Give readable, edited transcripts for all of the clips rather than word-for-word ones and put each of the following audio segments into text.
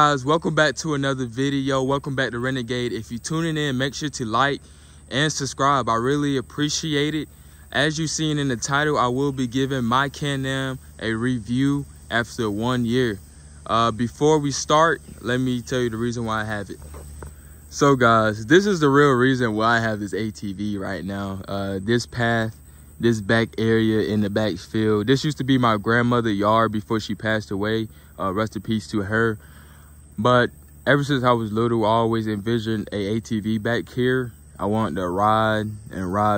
guys, welcome back to another video. Welcome back to Renegade. If you're tuning in, make sure to like and subscribe. I really appreciate it. As you've seen in the title, I will be giving my Can-Am a review after 1 year. Before we start, let me tell you the reason why I have it. So guys, this is the real reason why I have this ATV right now. This path, this back area in the back field, this used to be my grandmother's yard before she passed away. Rest in peace to her. But ever since I was little, I always envisioned a ATV back here. I wanted to ride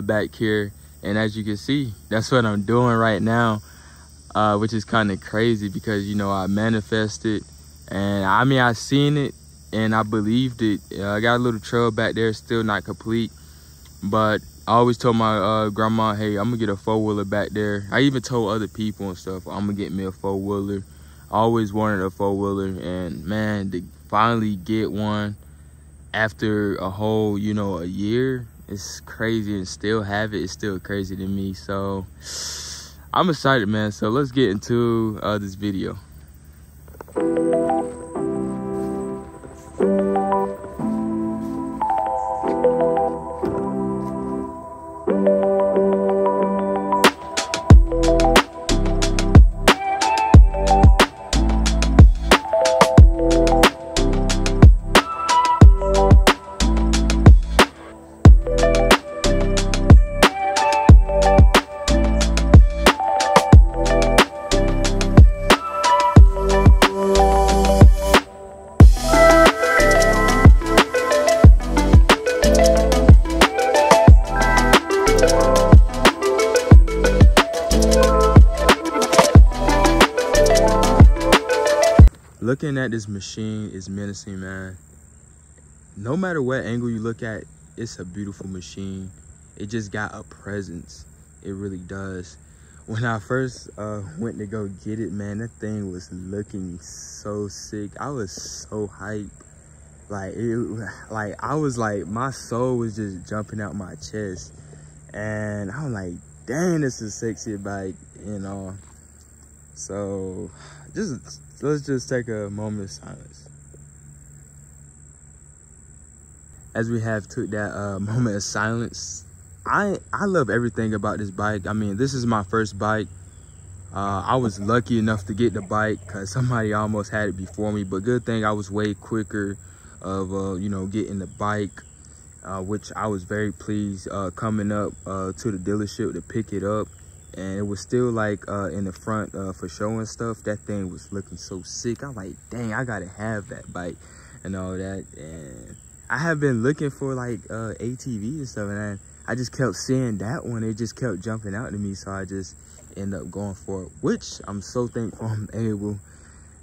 back here. And as you can see, that's what I'm doing right now, which is kind of crazy because, you know, I manifested. And I mean, I seen it and I believed it. I got a little trail back there, still not complete. But I always told my grandma, hey, I'm going to get a four-wheeler back there. I even told other people and stuff, I'm going to get me a four-wheeler. I always wanted a four-wheeler, and man, to finally get one after a whole, you know, a year, it's crazy, and still have it, it's still crazy to me. So I'm excited, man. So let's get into this video. Looking at this machine is menacing, man. No matter what angle you look at, it's a beautiful machine. It just got a presence. It really does. When I first went to go get it, man, that thing was looking so sick. I was so hyped. I was like, my soul was just jumping out my chest. And I'm like, dang, this is a sexy bike, you know. So let's just take a moment of silence. As we have took that moment of silence, I love everything about this bike. I mean, this is my first bike. I was lucky enough to get the bike because somebody almost had it before me, but good thing I was way quicker of, you know, getting the bike, which I was very pleased coming up to the dealership to pick it up. And it was still like in the front for showing stuff. That thing was looking so sick. I'm like, dang, I gotta have that bike and all that. And I have been looking for like ATV and stuff, and I just kept seeing that one. It just kept jumping out to me, so I just ended up going for it, which I'm so thankful I'm able.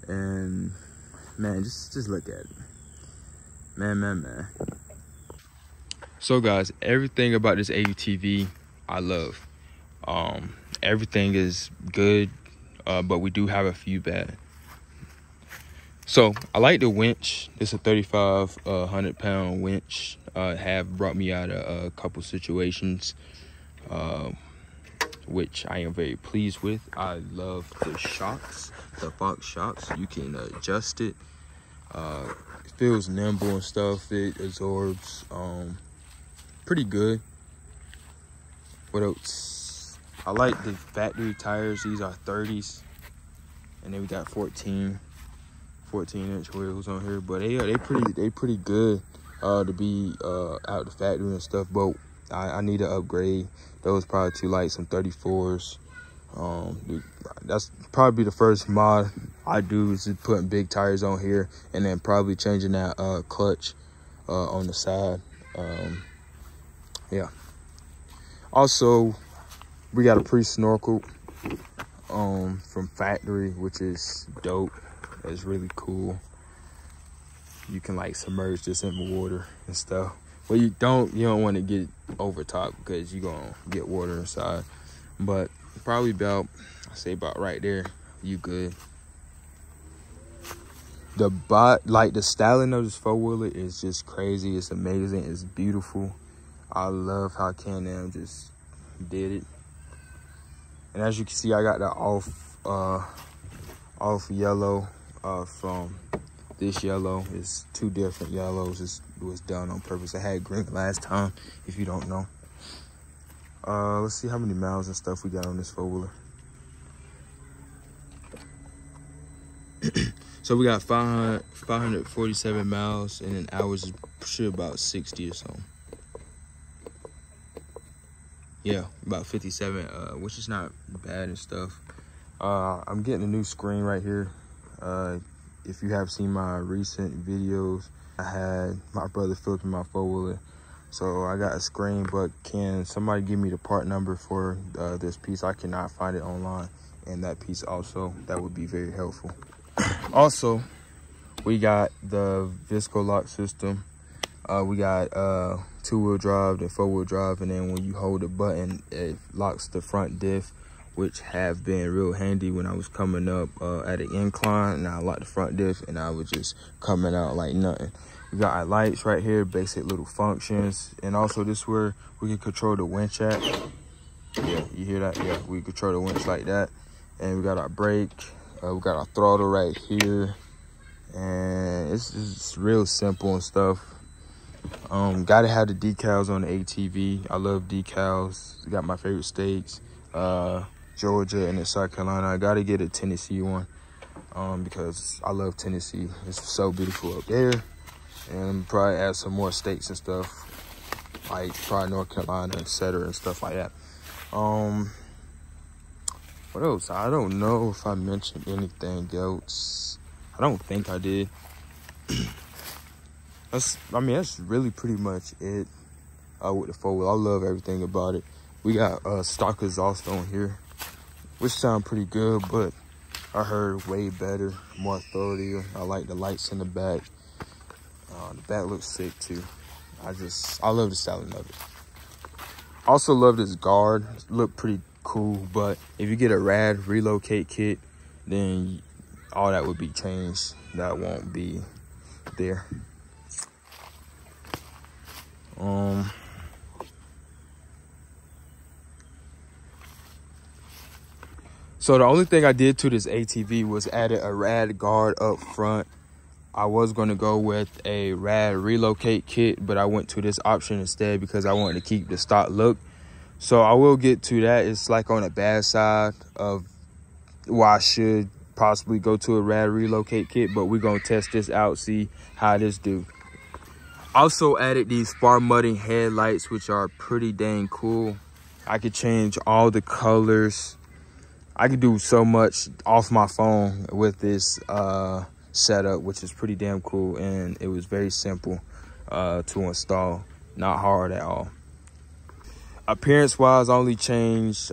And man, just look at it, man. So guys, everything about this ATV I love. Everything is good, but we do have a few bad. So I like the winch. It's a 3,500-pound winch. Have brought me out of a couple situations, which I am very pleased with. I love the shocks, the Fox shocks. You can adjust it. It feels nimble and stuff. It absorbs pretty good. What else? I like the factory tires. These are 30s, and then we got 14-inch wheels on here. But they pretty good to be out the factory and stuff. But I need to upgrade. Those probably too light, some 34s. That's probably the first mod I do is just putting big tires on here, and then probably changing that clutch on the side. Yeah. Also, we got a pre-snorkel from factory, which is dope. It's really cool. You can like submerge this in the water and stuff. Well, you don't want to get over top because you're gonna get water inside. But probably about, I say about right there, you good. The styling of this four-wheeler is just crazy. It's amazing. It's beautiful. I love how Can-Am just did it. And as you can see, I got the off yellow from this yellow is 2 different yellows. It was done on purpose. I had green last time, if you don't know. Let's see how many miles and stuff we got on this 4-wheeler. So we got 547 miles, and then hours is sure about 60 or so. Yeah, about 57, which is not bad and stuff. I'm getting a new screen right here. If you have seen my recent videos, I had my brother filter my 4-wheeler. So I got a screen, but can somebody give me the part number for this piece? I cannot find it online, and that piece also, that would be very helpful. Also, we got the Visco lock system. We got 2-wheel drive and 4-wheel drive, and then when you hold the button, it locks the front diff, which have been real handy when I was coming up at an incline, and I locked the front diff, and I was just coming out like nothing. We got our lights right here, basic little functions, and also this where we can control the winch at. Yeah, you hear that? Yeah, we control the winch like that. And we got our brake. We got our throttle right here, and it's real simple and stuff. Gotta have the decals on the ATV. I love decals. Got my favorite states, Georgia and then South Carolina. I gotta get a Tennessee one because I love Tennessee. It's so beautiful up there. And probably add some more states and stuff, like probably North Carolina, etc. and stuff like that. What else? I don't know if I mentioned anything else. I don't think I did. That's really pretty much it with the 4-wheel. I love everything about it. We got stock exhaust on here, which sound pretty good, but I heard way better, more authority. I like the lights in the back. The back looks sick too. I love the styling of it. Also love this guard. Look pretty cool, but if you get a rad relocate kit, then all that would be changed. That won't be there. So the only thing I did to this ATV was added a rad guard up front. I was going to go with a rad relocate kit, but I went to this option instead because I wanted to keep the stock look. So I will get to that. It's like on the bad side of why I should possibly go to a rad relocate kit, but we're going to test this out, see how this do. Also added these spar mudding headlights, which are pretty dang cool. I could change all the colors. I could do so much off my phone with this setup, which is pretty damn cool, and it was very simple to install, not hard at all. Appearance wise, I only changed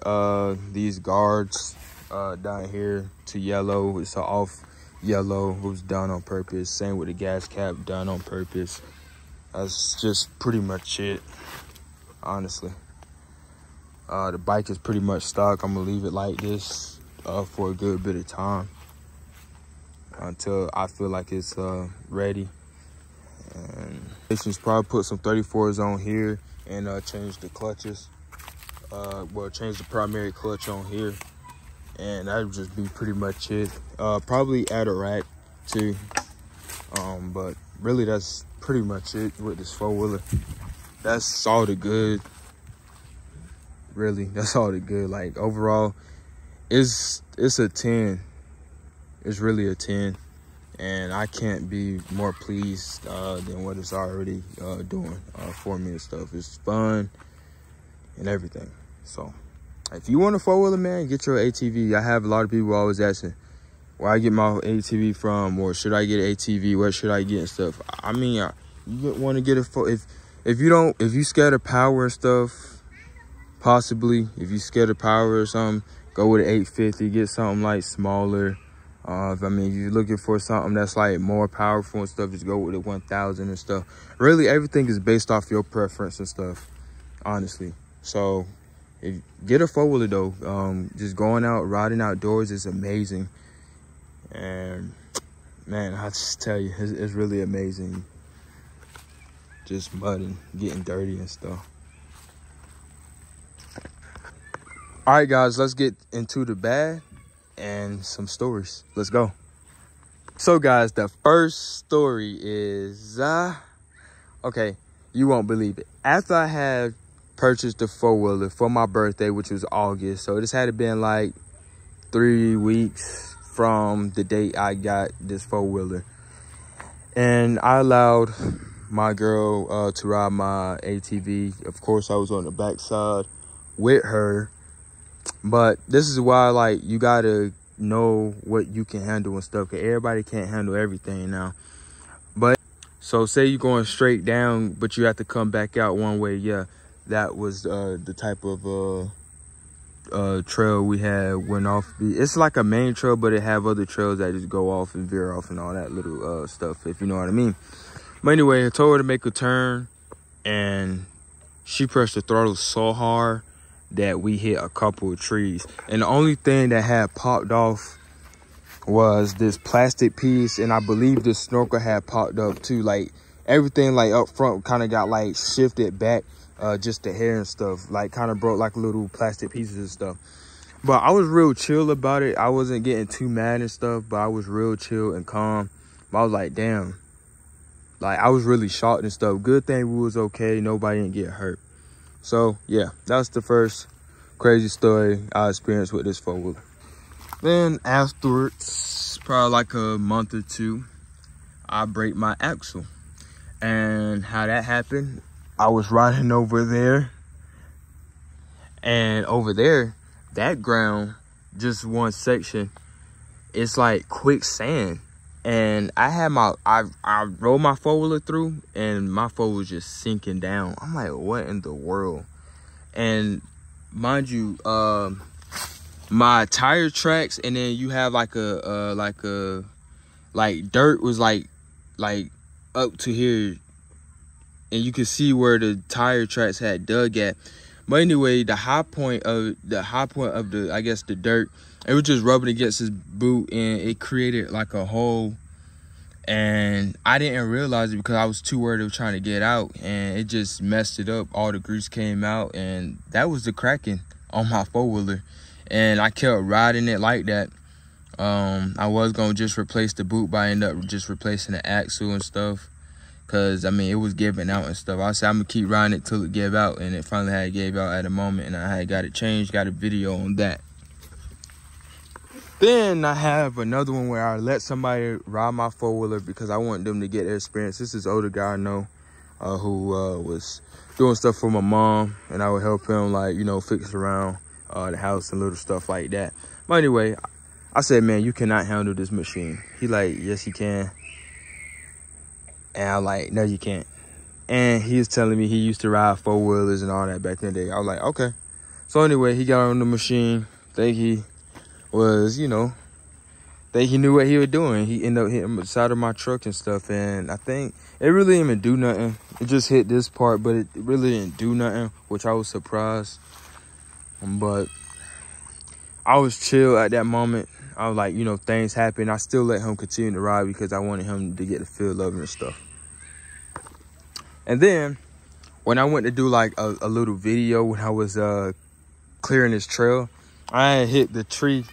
these guards down here to yellow. It's an off yellow. It was done on purpose. Same with the gas cap, done on purpose. That's just pretty much it, honestly. The bike is pretty much stock. I'm gonna leave it like this for a good bit of time until I feel like it's ready. And probably put some 34s on here and change the clutches. Well, change the primary clutch on here, and that would just be pretty much it. Probably add a rack too, but really that's pretty much it with this 4-wheeler. That's all the good. Really, that's all the good. Like overall, it's a 10. It's really a 10, and I can't be more pleased than what it's already doing for me and stuff. It's fun and everything. So if you want a 4-wheeler, man, get your ATV. I have a lot of people always asking where I get my ATV from, or should I get an ATV, where should I get and stuff. I mean, you want to get a if you scared of power and stuff. Possibly, if you scared of power or something, go with an 850, get something like smaller. If you're looking for something that's like more powerful and stuff, just go with the 1000 and stuff. Really, everything is based off your preference and stuff, honestly. So, get a 4-wheeler though. Just going out, riding outdoors is amazing. And man, I just tell you, it's really amazing. Just mudding, getting dirty and stuff. All right, guys, let's get into the bag and some stories. Let's go. So guys, the first story is okay, you won't believe it. After I had purchased the four-wheeler for my birthday, which was August, so this had been like 3 weeks from the date I got this four-wheeler, and I allowed my girl to ride my ATV. Of course, I was on the backside with her, but this is why, like, you gotta know what you can handle and stuff, because everybody can't handle everything now. But so say you're going straight down, but you have to come back out one way. Yeah, that was the type of trail we had went off. It's like a main trail, but it have other trails that just go off and veer off and all that little stuff, if you know what I mean. But anyway, I told her to make a turn, and she pressed the throttle so hard that we hit a couple of trees. And the only thing that had popped off was this plastic piece, and I believe the snorkel had popped up too. Like, everything like up front kind of got like shifted back, just the hair and stuff, like kind of broke like little plastic pieces and stuff. But I was real chill about it. I wasn't getting too mad and stuff, but I was real chill and calm. But I was like, damn, like, I was really shocked and stuff. Good thing we was okay, nobody didn't get hurt. So yeah, that's the first crazy story I experienced with this four-wheeler. Then afterwards, probably like a month or two, I break my axle. And how that happened, I was riding over there, and over there, that ground, just one section, it's like quicksand. And I had I rolled my four-wheeler through, and my four-wheeler was just sinking down. I'm like, what in the world? And mind you, my tire tracks, and then you have like dirt was like up to here, and you could see where the tire tracks had dug at. But anyway, the high point of the, I guess, the dirt, it was just rubbing against his boot, and it created like a hole. And I didn't realize it because I was too worried of trying to get out, and it just messed it up. All the grease came out, and that was the cracking on my four-wheeler. And I kept riding it like that. I was gonna just replace the boot, but I ended up just replacing the axle and stuff, because I mean, it was giving out and stuff. I said I'm gonna keep riding it till it gave out, and it finally had gave out at a moment, and I had got it changed, got a video on that. Then I have another one where I let somebody ride my four-wheeler because I want them to get their experience. This is an older guy I know who was doing stuff for my mom, and I would help him, like, you know, fix around the house and little stuff like that. But anyway, I said, man, you cannot handle this machine. He like, yes, you can. And I'm like, no, you can't. And he was telling me he used to ride four-wheelers and all that back in the day. I was like, okay. So anyway, he got on the machine. Think he was, you know, think he knew what he was doing. He ended up hitting the side of my truck and stuff, and I think it really didn't even do nothing. It just hit this part, but it really didn't do nothing, which I was surprised. But I was chill at that moment. I was like, you know, things happen. I still let him continue to ride because I wanted him to get the feel of it and stuff. And then when I went to do like a little video when I was clearing this trail, I had hit the tree,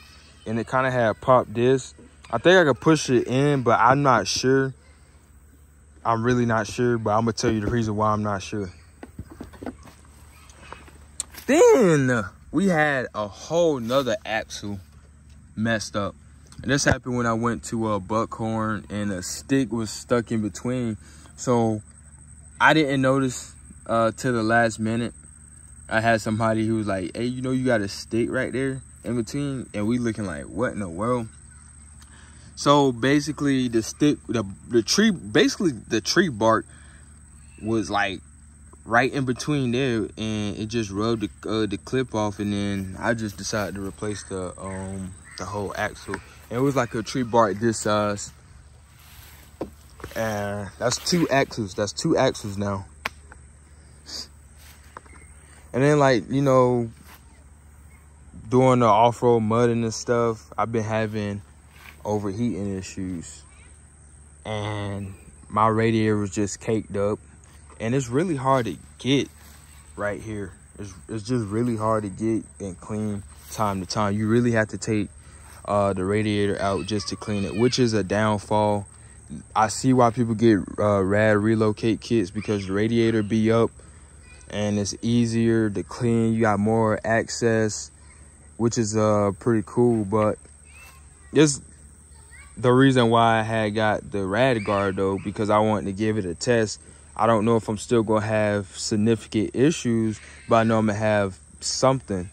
and it kind of had popped this. I think I could push it in, but I'm not sure. I'm really not sure, but I'm gonna tell you the reason why I'm not sure. Then we had a whole nother axle messed up. And this happened when I went to a buckhorn, and a stick was stuck in between. So I didn't notice till the last minute. I had somebody who was like, hey, you know, you got a stick right there in between, and we looking like, what in the world? So basically the stick, the tree, basically the tree bark was like right in between there, and it just rubbed the clip off, and then I just decided to replace the whole axle. And it was like a tree bark this size, and that's two axles now. And then, like, you know, doing the off-road mudding and stuff, I've been having overheating issues, and my radiator was just caked up, and it's really hard to get right here. It's just really hard to get and clean time to time. You really have to take the radiator out just to clean it, which is a downfall. I see why people get rad relocate kits, because the radiator be up and it's easier to clean. You got more access, which is pretty cool. But this the reason why I had got the rad guard though, because I wanted to give it a test. I don't know if I'm still gonna have significant issues, but I know I'm gonna have something.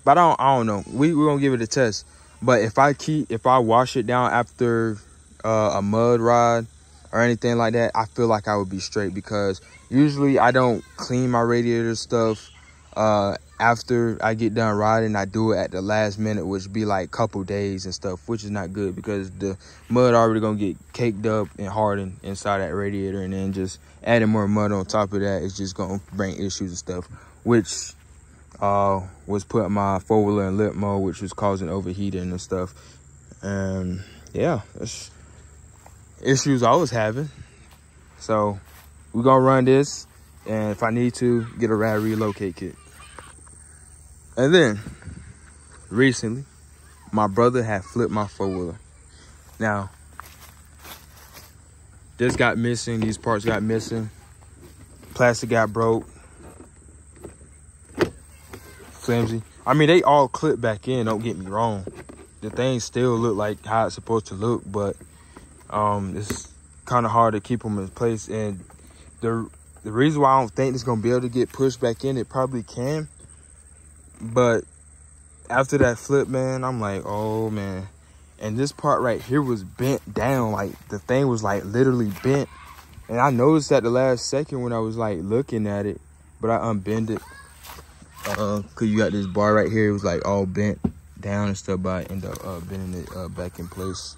But I don't know. We're gonna give it a test. But if I wash it down after a mud ride or anything like that, I feel like I would be straight, because usually I don't clean my radiator stuff after I get done riding. I do it at the last minute, which be like couple days and stuff, which is not good, because the mud already gonna get caked up and hardened inside that radiator, and then just adding more mud on top of that is just gonna bring issues and stuff, which was putting my four-wheeler in lit mode, which was causing overheating and stuff. And yeah, that's issues I was having. So we're gonna run this, and if I need to, get a rad relocate kit. And then recently my brother had flipped my four-wheeler. Now this got missing, these parts got missing, plastic got broke, flimsy. I mean, they all clip back in, don't get me wrong. The things still look like how it's supposed to look, but it's kind of hard to keep them in place. And the reason why I don't think it's gonna be able to get pushed back in, it probably can, but after that flip, man, I'm like, oh man. And this part right here was bent down, like the thing was like literally bent. And I noticed at the last second when I was like looking at it, but I unbent it. Cause you got this bar right here, it was like all bent down and stuff, but I ended up bending it back in place.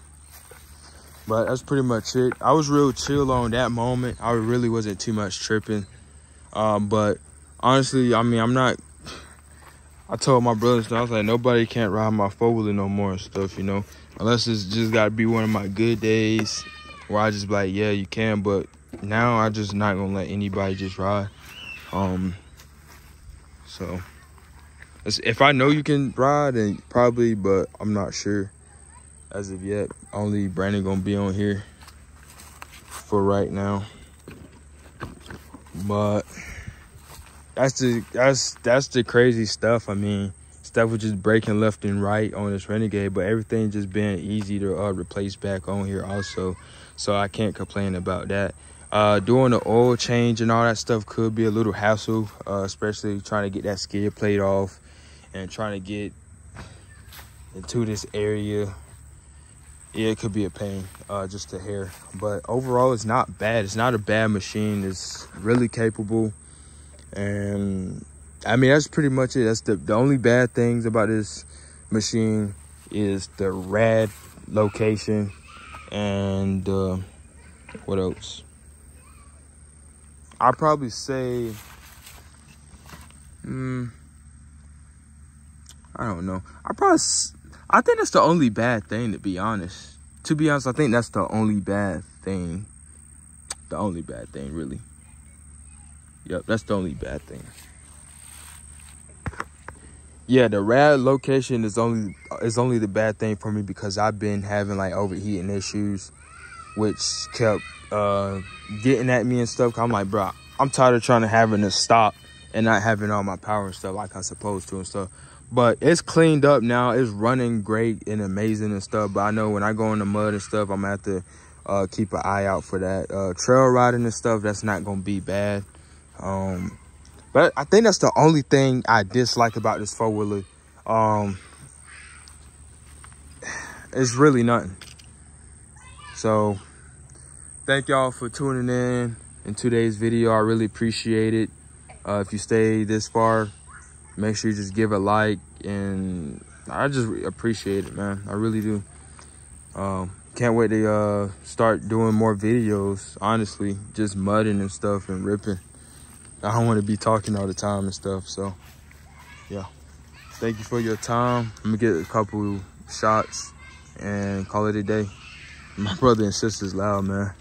But that's pretty much it. I was real chill on that moment. I really wasn't too much tripping. But honestly, I mean, I told my brothers, I was like, nobody can't ride my four-wheeler no more and stuff, you know, unless it's just gotta be one of my good days where I just be like, yeah, you can. But now I just not gonna let anybody just ride. So if I know you can ride, then probably, but I'm not sure as of yet. Only Brandon gonna be on here for right now. But that's the crazy stuff. I mean, stuff was just breaking left and right on this Renegade, but everything just been easy to replace back on here also, so I can't complain about that. Doing the oil change and all that stuff could be a little hassle, especially trying to get that skid plate off and trying to get into this area. Yeah, it could be a pain, just a hair. But overall, it's not bad. It's not a bad machine. It's really capable. And I mean, that's pretty much it. That's the only bad things about this machine is the rad location and what else? I'd probably say, I don't know. I think that's the only bad thing, to be honest. To be honest, I think that's the only bad thing. The only bad thing, really. Yep, that's the only bad thing. Yeah, the rad location is only the bad thing for me, because I've been having like overheating issues, which kept getting at me and stuff. I'm like, bro, I'm tired of having to stop and not having all my power and stuff like I'm supposed to and stuff. But it's cleaned up now. It's running great and amazing and stuff. But I know when I go in the mud and stuff, I'm gonna have to keep an eye out for that. Trail riding and stuff, that's not gonna be bad. But I think that's the only thing I dislike about this four-wheeler. It's really nothing. So thank y'all for tuning in today's video. I really appreciate it. If you stay this far, make sure you just give a like, and I just appreciate it, man. I really do. Can't wait to start doing more videos, honestly, just mudding and stuff and ripping. I don't want to be talking all the time and stuff. So yeah, thank you for your time. I'm gonna get a couple shots and call it a day. My brother and sister's loud, man.